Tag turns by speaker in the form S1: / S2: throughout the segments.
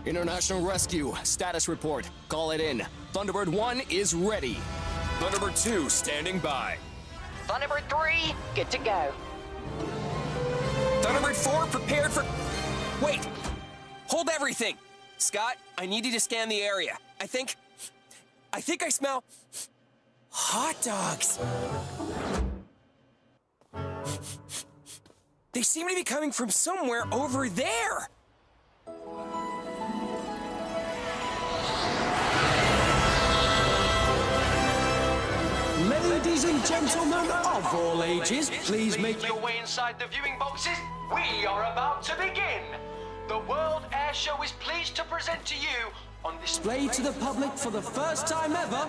S1: International Rescue, status report. Call it in. Thunderbird 1 is ready.
S2: Thunderbird 2 standing by.
S3: Thunderbird 3, good to go.
S2: Thunderbird 4 prepared for... Wait! Hold everything! Scott, I need you to scan the area. I think I smell... hot dogs. They seem to be coming from somewhere over there.
S4: Ladies and gentlemen of all ages, please make your way inside the viewing boxes. We are about to begin. The World Air Show is pleased to present to you, on display to the public for the first time ever...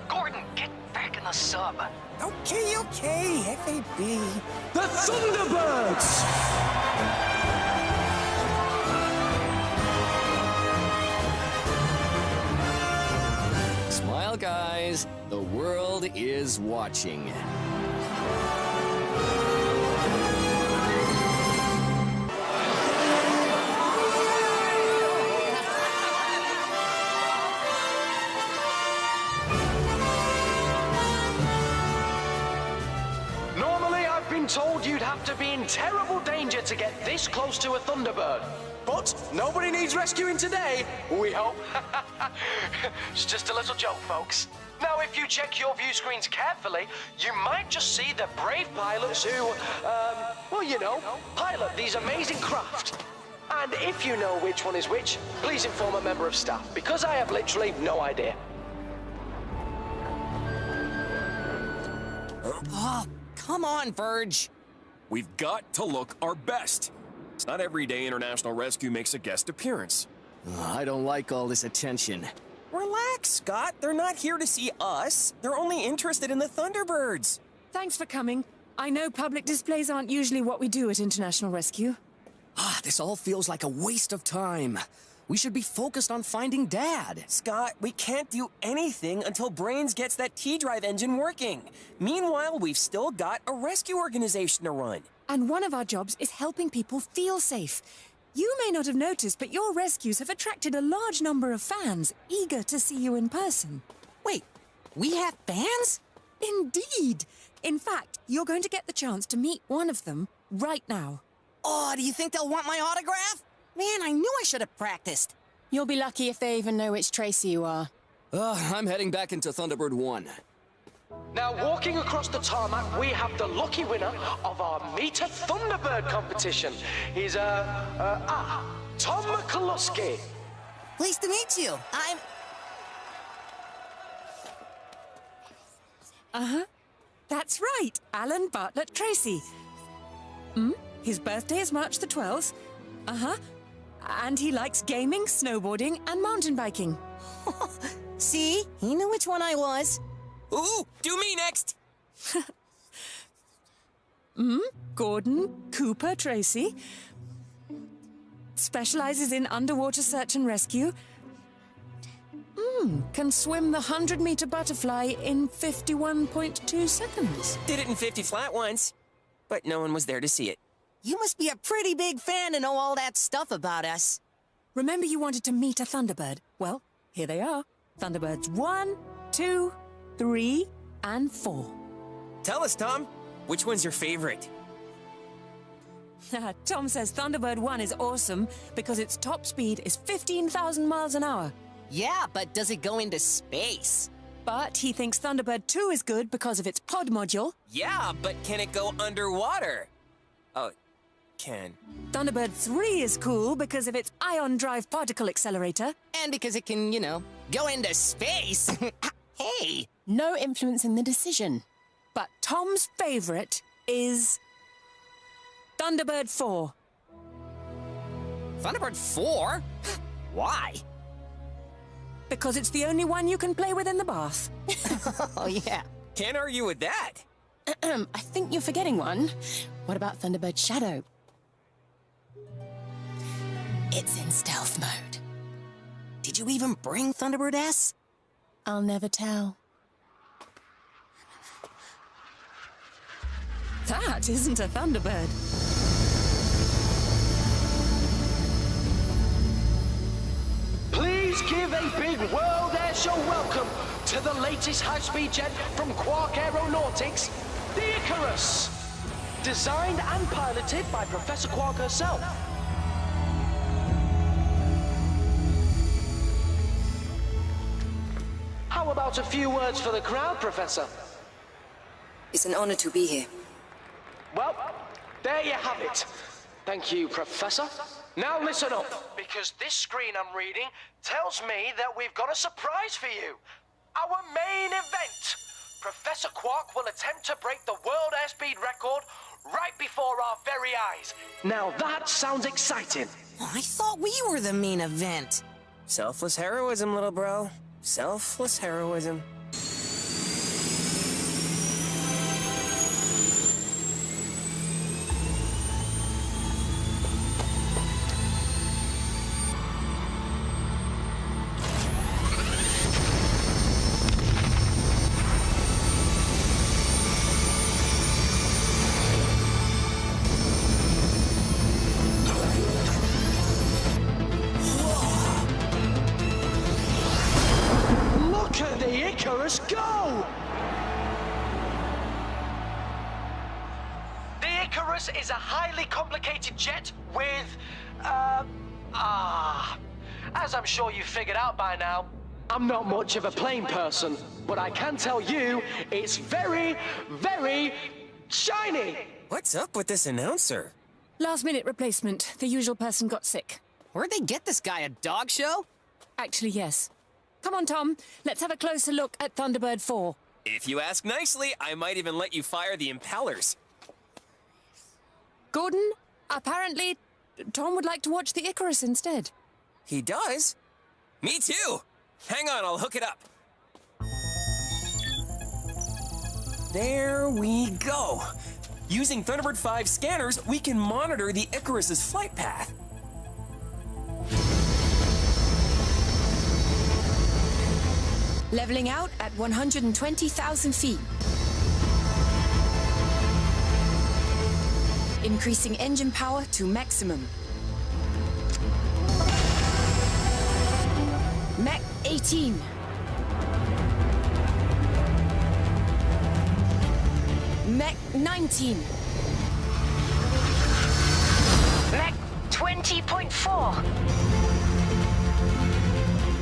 S3: Gordon, get back in the sub.
S2: Okay, FAB.
S4: The Thunderbirds!
S1: Smile, guys. The world is watching.
S4: Normally, I've been told you'd have to be in terrible danger to get this close to a Thunderbird. But nobody needs rescuing today, we hope. It's just a little joke, folks. Now, if you check your view screens carefully, you might just see the brave pilots who, well, you know, pilot these amazing craft. And if you know which one is which, please inform a member of staff, because I have literally no idea.
S1: Oh, come on, Virg.
S2: We've got to look our best. It's not every day International Rescue makes a guest appearance.
S1: I don't like all this attention.
S2: Relax, Scott. They're not here to see us. They're only interested in the Thunderbirds.
S5: Thanks for coming. I know public displays aren't usually what we do at International Rescue.
S1: This all feels like a waste of time. We should be focused on finding Dad.
S2: Scott, we can't do anything until Brains gets that T-Drive engine working. Meanwhile, we've still got a rescue organization to run.
S5: And one of our jobs is helping people feel safe. You may not have noticed, but your rescues have attracted a large number of fans, eager to see you in person.
S1: Wait, we have fans?
S5: Indeed. In fact, you're going to get the chance to meet one of them right now.
S1: Oh, do you think they'll want my autograph? Man, I knew I should have practiced.
S6: You'll be lucky if they even know which Tracy you are.
S1: I'm heading back into Thunderbird 1.
S4: Now, walking across the tarmac, we have the lucky winner of our Meet a Thunderbird competition. He's, Tom McCluskey.
S1: Pleased to meet you. I'm...
S5: That's right, Alan Bartlett Tracy. His birthday is March the 12th. And he likes gaming, snowboarding, and mountain biking.
S1: See? He knew which one I was.
S2: Ooh, do me next!
S5: Gordon Cooper Tracy. Specializes in underwater search and rescue. Can swim the 100-meter butterfly in 51.2 seconds.
S2: Did it in 50 flat once, but no one was there to see it.
S1: You must be a pretty big fan to know all that stuff about us.
S5: Remember you wanted to meet a Thunderbird? Well, here they are. Thunderbirds 1, 2, 3, and 4.
S2: Tell us, Tom, which one's your favorite?
S5: Tom says Thunderbird 1 is awesome because its top speed is 15,000 miles an hour.
S1: Yeah, but does it go into space?
S5: But he thinks Thunderbird 2 is good because of its pod module.
S2: Yeah, but can it go underwater? Oh, can.
S5: Thunderbird 3 is cool because of its ion drive particle accelerator.
S1: And because it can, you know, go into space. Hey!
S6: No influence in the decision.
S5: But Tom's favorite is Thunderbird 4.
S1: Thunderbird 4? Why?
S5: Because it's the only one you can play with in the bath.
S1: Oh, yeah.
S2: Can't argue with that.
S6: I think you're forgetting one. What about Thunderbird Shadow?
S1: It's in stealth mode. Did you even bring Thunderbird S?
S6: I'll never tell.
S5: That isn't a Thunderbird.
S4: one big World Airshow welcome to the latest high-speed jet from Kwark Aeronautics, the Icarus. Designed and piloted by Professor Kwark herself. How about a few words for the crowd, Professor?
S7: It's an honor to be here.
S4: Well, there you have it. Thank you, Professor. Now listen up, because this screen I'm reading tells me that we've got a surprise for you. Our main event. Professor Kwark will attempt to break the world airspeed record right before our very eyes. Now that sounds exciting.
S1: I thought we were the main event.
S2: Selfless heroism, little bro. Selfless heroism.
S4: Look at the Icarus go! The Icarus is a highly complicated jet with, as I'm sure you've figured out by now, I'm not much of a plane person, but I can tell you it's very, very shiny.
S2: What's up with this announcer?
S5: Last-minute replacement. The usual person got sick.
S1: Where'd they get this guy, a dog show?
S5: Actually, yes. Come on, Tom. Let's have a closer look at Thunderbird 4.
S2: If you ask nicely, I might even let you fire the impellers.
S5: Gordon, apparently, Tom would like to watch the Icarus instead.
S2: He does? Me too! Hang on, I'll hook it up. There we go. Using Thunderbird 5 scanners, we can monitor the Icarus's flight path.
S6: Leveling out at 120,000 feet. Increasing engine power to maximum. Mach 18. Mach 19.
S3: Mach 20.4.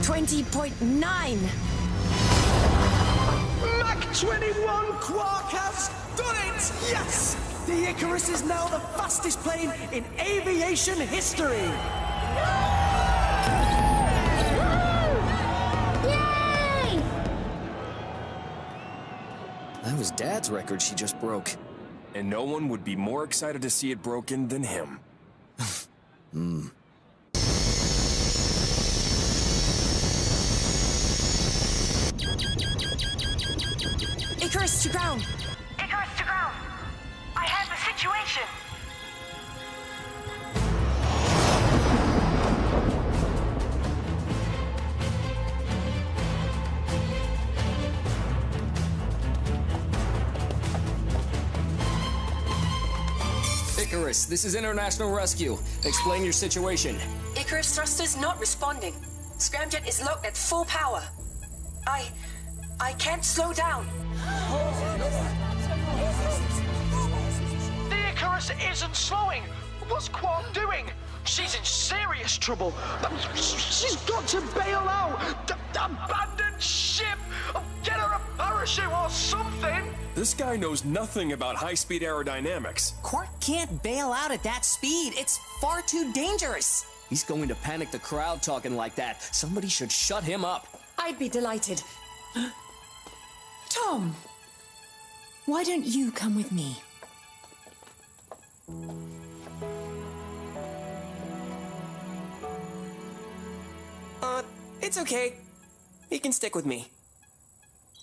S6: 20.9.
S4: Mach 21 Kwark has done it! Yes! The Icarus is now the fastest plane in aviation history!
S3: Yay!
S1: That was Dad's record she just broke.
S2: And no one would be more excited to see it broken than him.
S6: Icarus to ground.
S3: Icarus to ground. I have the situation.
S1: Icarus, this is International Rescue. Explain your situation.
S7: Icarus thrusters not responding. Scramjet is locked at full power. I can't slow down.
S4: The Icarus isn't slowing! What's Kwark doing? She's in serious trouble! She's got to bail out! Abandon ship! Get her a parachute or something!
S2: This guy knows nothing about high-speed aerodynamics.
S1: Kwark can't bail out at that speed. It's far too dangerous. He's going to panic the crowd talking like that. Somebody should shut him up.
S5: I'd be delighted. Tom, why don't you come with me?
S2: It's okay. He can stick with me.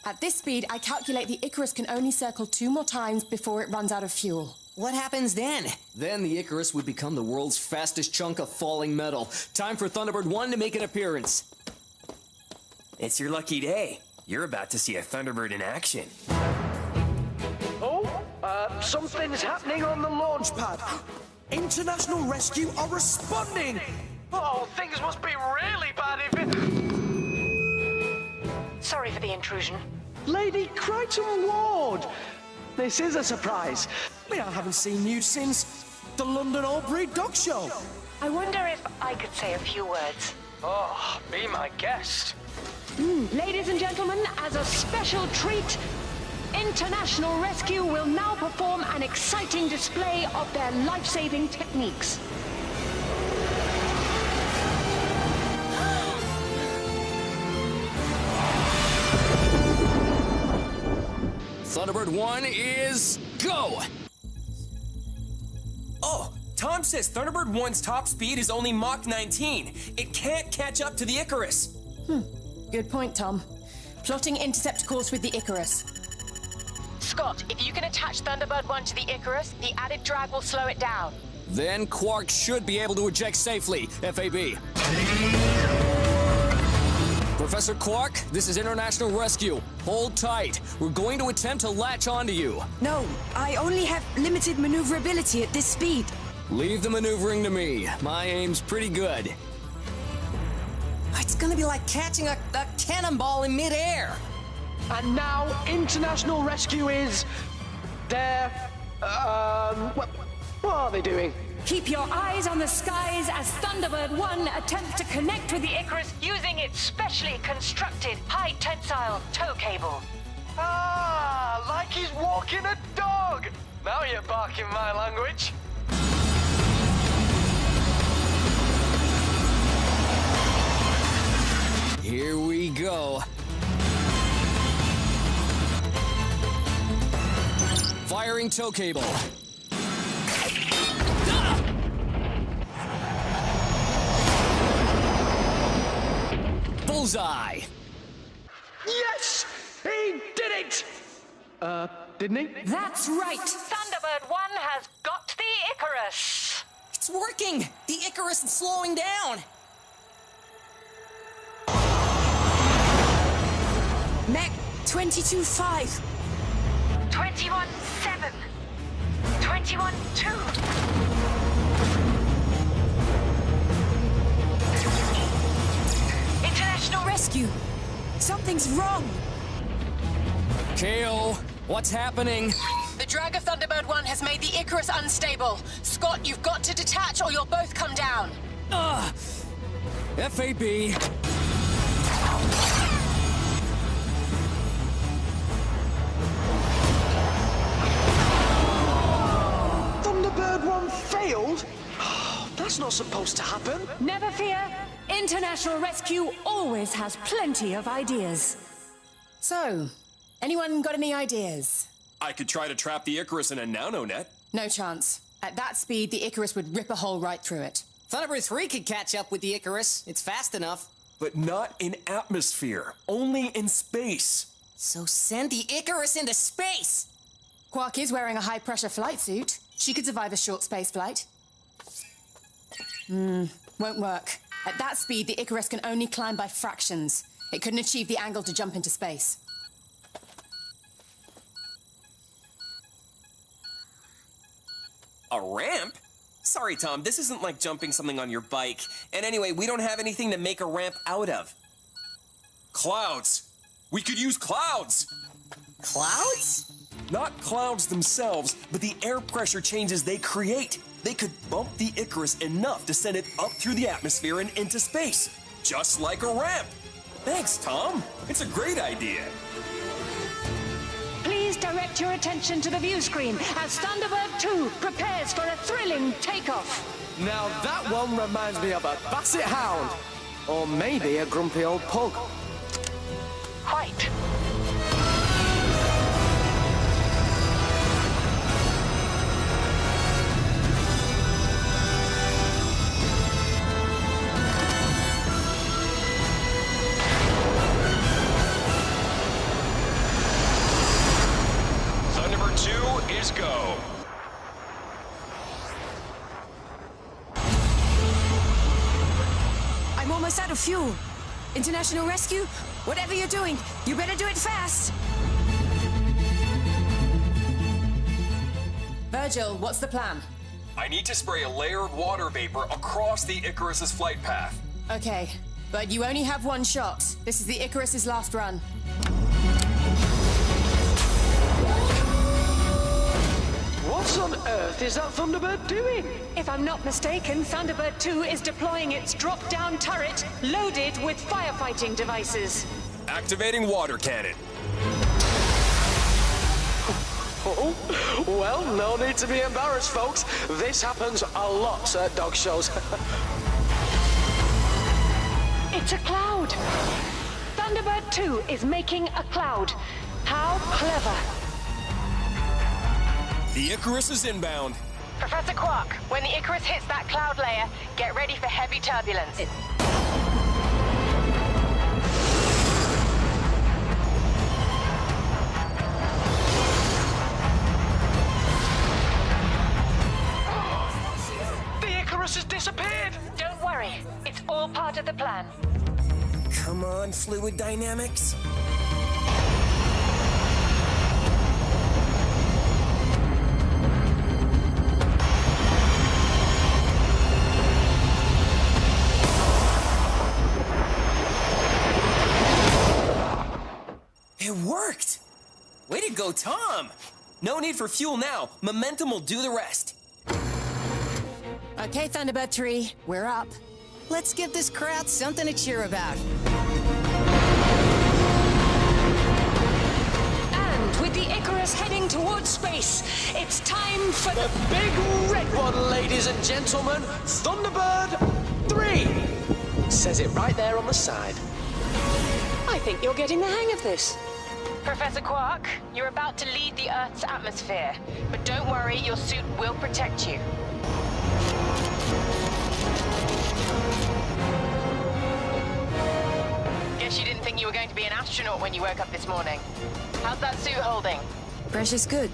S6: At this speed, I calculate the Icarus can only circle 2 more times before it runs out of fuel.
S1: What happens then? Then the Icarus would become the world's fastest chunk of falling metal. Time for Thunderbird 1 to make an appearance.
S2: It's your lucky day. You're about to see a Thunderbird in action.
S4: Oh, something's happening on the launch pad. International Rescue are responding. Oh, things must be really bad if it...
S3: Sorry for the intrusion.
S4: Lady Creighton-Ward! This is a surprise.
S1: I haven't seen you since the London Aubrey Dog Show.
S3: I wonder if I could say a few words.
S4: Oh, be my guest.
S3: Ladies and gentlemen, as a special treat, International Rescue will now perform an exciting display of their life-saving techniques.
S1: Thunderbird 1 is go!
S2: Oh, Tom says Thunderbird 1's top speed is only Mach 19. It can't catch up to the Icarus.
S6: Good point, Tom. Plotting intercept course with the Icarus.
S7: Scott, if you can attach Thunderbird 1 to the Icarus, the added drag will slow it down.
S1: Then Kwark should be able to eject safely, FAB. Professor Kwark, this is International Rescue. Hold tight. We're going to attempt to latch onto you.
S8: No, I only have limited maneuverability at this speed.
S1: Leave the maneuvering to me. My aim's pretty good. It's gonna be like catching a cannonball in midair.
S4: And now, International Rescue is... what are they doing?
S3: Keep your eyes on the skies as Thunderbird 1 attempts to connect with the Icarus using its specially constructed high-tensile tow cable.
S4: Ah, like he's walking a dog! Now you're barking my language.
S1: Here we go. Firing tow cable. Bullseye!
S4: Yes! He did it! Didn't he?
S3: That's right! Thunderbird 1 has got the Icarus!
S1: It's working! The Icarus is slowing down!
S8: Mach 22.5.
S3: 21.7. 21.2.
S8: International Rescue. Something's wrong.
S1: Kayo, what's happening?
S7: The drag of Thunderbird 1 has made the Icarus unstable. Scott, you've got to detach or you'll both come down.
S1: FAB.
S4: Thunderbird 1 failed? That's not supposed to happen.
S3: Never fear, International Rescue always has plenty of ideas.
S6: So, anyone got any ideas?
S2: I could try to trap the Icarus in a nano-net.
S6: No chance. At that speed, the Icarus would rip a hole right through it.
S1: Thunderbird 3 could catch up with the Icarus. It's fast enough.
S2: But not in atmosphere, only in space.
S1: So send the Icarus into space!
S6: Kwark is wearing a high-pressure flight suit. She could survive a short space flight. Won't work. At that speed, the Icarus can only climb by fractions. It couldn't achieve the angle to jump into space.
S2: A ramp? Sorry, Tom, this isn't like jumping something on your bike. And anyway, we don't have anything to make a ramp out of. Clouds. We could use clouds.
S1: Clouds?
S2: Not clouds themselves, but the air pressure changes they create. They could bump the Icarus enough to send it up through the atmosphere and into space. Just like a ramp. Thanks, Tom. It's a great idea.
S3: Please direct your attention to the view screen as Thunderbird 2 prepares for a thrilling takeoff.
S4: Now that one reminds me of a basset hound. Or maybe a grumpy old pug.
S3: Quite.
S2: Thunderbird 2 is go.
S8: I'm almost out of fuel. International Rescue, whatever you're doing, you better do it fast.
S6: Virgil, what's the plan?
S2: I need to spray a layer of water vapor across the Icarus's flight path.
S6: Okay. But you only have one shot. This is the Icarus's last run.
S4: What on earth is that Thunderbird doing?
S3: If I'm not mistaken, Thunderbird 2 is deploying its drop-down turret loaded with firefighting devices.
S2: Activating water cannon.
S4: Oh, well, no need to be embarrassed, folks. This happens a lot at dog shows.
S3: It's a cloud! Thunderbird 2 is making a cloud. How clever.
S2: The Icarus is inbound.
S9: Professor Kwark, when the Icarus hits that cloud layer, get ready for heavy turbulence.
S4: The Icarus has disappeared!
S9: Don't worry, it's all part of the plan.
S2: Come on, fluid dynamics. It worked! Way to go, Tom! No need for fuel now. Momentum will do the rest.
S6: Okay, Thunderbird 3, we're up.
S1: Let's give this crowd something to cheer about.
S3: And with the Icarus heading towards space, it's time for
S4: The big red one, ladies and gentlemen, Thunderbird 3! Says it right there on the side.
S3: I think you're getting the hang of this.
S9: Professor Kwark, you're about to leave the Earth's atmosphere, but don't worry, your suit will protect you. Guess you didn't think you were going to be an astronaut when you woke up this morning. How's that suit holding?
S8: Pressure's good,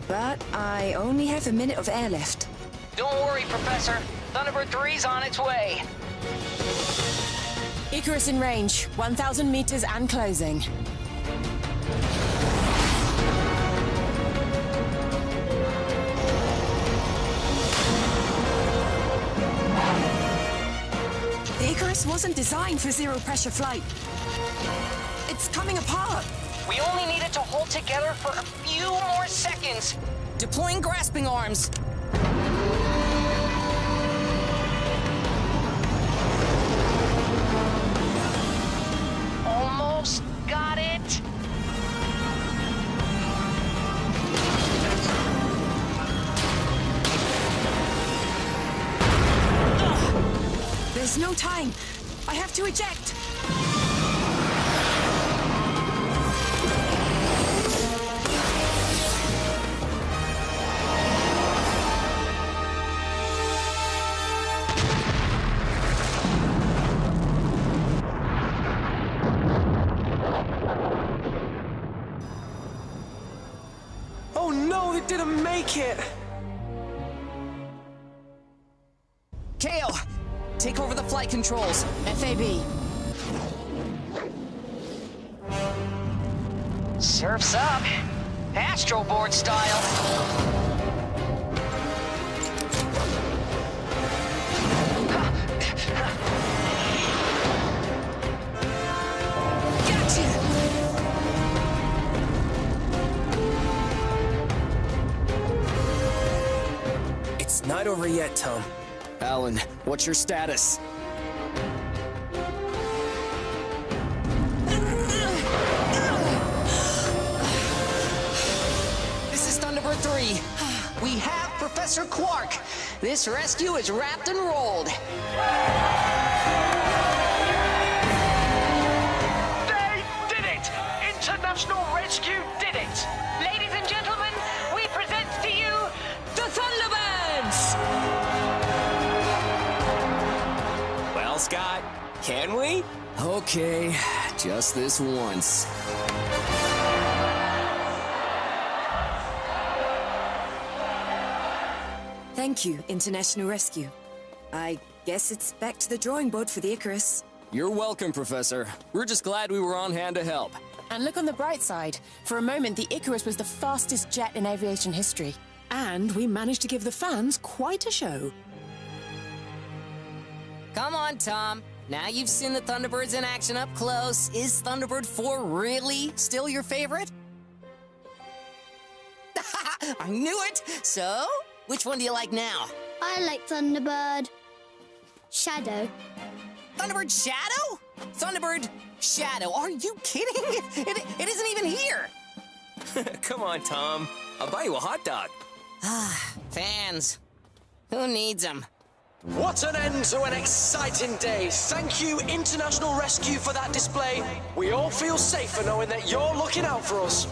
S8: but I only have a minute of air left.
S9: Don't worry, Professor. Thunderbird 3's on its way.
S6: Icarus in range, 1,000 meters and closing.
S8: The Icarus wasn't designed for zero-pressure flight. It's coming apart.
S9: We only needed to hold together for a few more seconds.
S1: Deploying grasping arms.
S9: Almost got it.
S8: There's no time. I have to eject.
S4: Oh no, they didn't make it!
S1: Kayo, take over the flight controls.
S6: FAB.
S9: Surf's up. Astro board style.
S2: It's not over yet, Tom.
S1: Alan, what's your status? This is Thunderbird 3. We have Professor Kwark. This rescue is wrapped and rolled.
S4: They did it! International Rescue did it!
S9: Ladies and gentlemen, we present to you
S5: The Thunderbirds!
S2: Well, Scott, can we?
S1: Okay, just this once.
S8: Thank you, International Rescue. I guess it's back to the drawing board for the Icarus.
S1: You're welcome, Professor. We're just glad we were on hand to help.
S6: And look on the bright side. For a moment, the Icarus was the fastest jet in aviation history.
S5: And we managed to give the fans quite a show.
S1: Come on, Tom. Now you've seen the Thunderbirds in action up close. Is Thunderbird 4 really still your favorite? I knew it! So, which one do you like now?
S10: I like Thunderbird Shadow.
S1: Thunderbird Shadow? Thunderbird Shadow? Are you kidding? It isn't even here!
S2: Come on, Tom. I'll buy you a hot dog.
S1: Fans. Who needs them?
S4: What an end to an exciting day. Thank you, International Rescue, for that display. We all feel safer knowing that you're looking out for us.